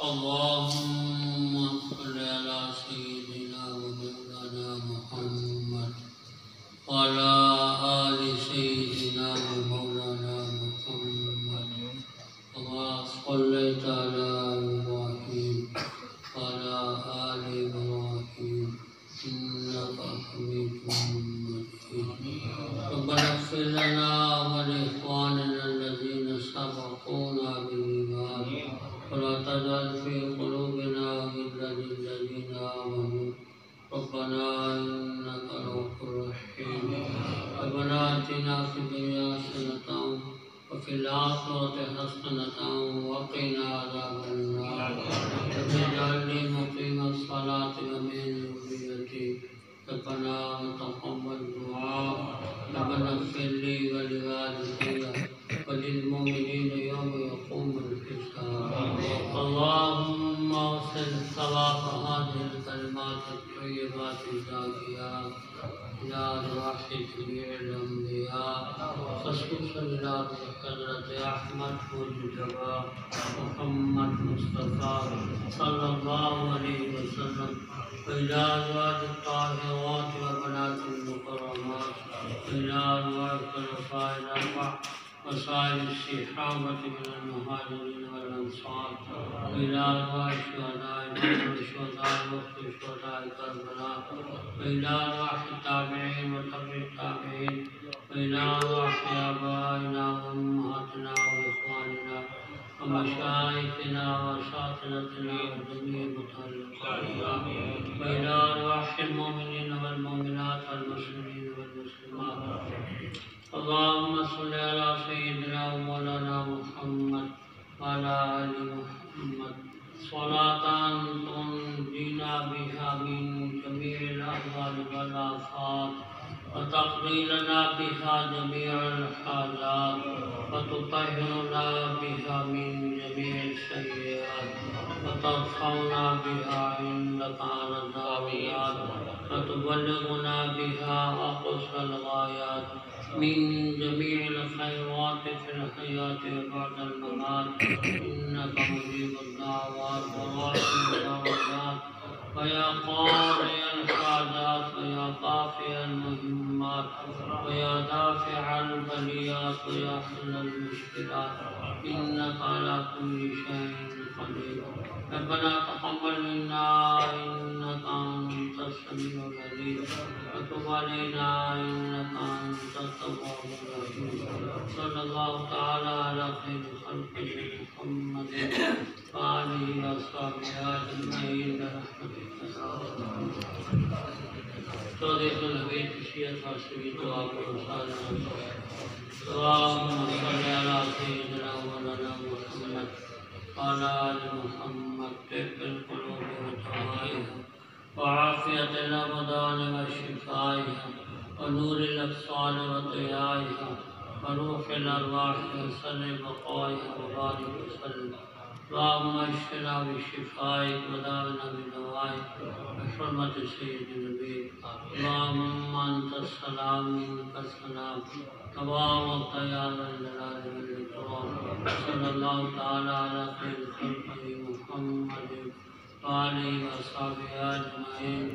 اللهم صل على سيدنا ومولانا محمد وعلى آل سيدنا ومولانا محمد كما صليت على إبراهيم وعلى آل إبراهيم إنك حميد مجيد. ربنا اغفر لنا ولإخواننا الذين سبقونا بالإيمان ولا تجعل في قلوبنا غلا للذين آمنوا ربنا إنك رؤوف رحيم. ربنا آتنا في الدنيا حسنة وفي الآخرة حسنة وقنا عذاب النار. رب اجعلني مقيم الصلاة ومن ذريتي ربنا وتقبل دعاء. ربنا اغفر لي ولوالدي وللمؤمنين يوم يقوم الحساب. اللهم اوصل ثواب هذه الكلمات الطيبات الزاكيات إلى أرواح جميع الأنبياء خصوصا إلى حضرة أحمد مجتبى محمد مصطفى صلى الله عليه وسلم وإلى أزواج الطاهرات وبنات المكرمات وإلى أرواح الخلفاء الأربعة وسائر الصحابة من المهاجرين والأنصار وإلى أرواح الشهداء والشهداء وقت شهداء كربلاء وإلى أرواح التابعين وتبع التابعين وإلى أرواح آبائنا وأمهاتنا وإخواننا ومشايخنا وأساتذتنا وجميع متعلقاتنا وإلى أرواح المؤمنين والمؤمنات والمسلمين والمسلمات. اللهم صل على سيدنا ومولانا محمد وعلى آل محمد صلاة تنجينا بها من جميع الأهوال والآفات وتقضي لنا بها جميع الحاجات وتطهرنا بها من جميع السيئات وترفعنا بها عندك على الدرجات وتبلغنا بها أقصى الغايات من جميع الخيرات في الحياة وبعد الممات إنك مجيب الدعوات ورافع الدرجات ويا قاضي الحاجات ويا قافي المهمات ويا دافع البليات ويا حل المشكلات إنك على كل شيء قدير. ربنا تقبل منا إنك أنت السميع العليم وتب علينا إنك أنت التواب الرحيم. صلى الله تعالى على خير خلقه محمد وآله وصحبه أجمعين برحمتك. توضيح الهوية الشيعة الفارسية دعاء اللهم صل على سيدنا ومولانا محمد وعلى آل محمد طب القلوب ودوائها وعافية الأبدان وشفائها ونور الأبصار وضيائها وروح الأرواح وسر بقائها وبارك وسلم. اللهم اشفنا بشفائك وداونا بدوائك بحرمة سيد النبي. اللهم أنت السلام منك السلام تبارك يا ذا الجلال والإكرام. صلى الله تعالى على خير خلقه محمد وآله وصحبه أجمعين.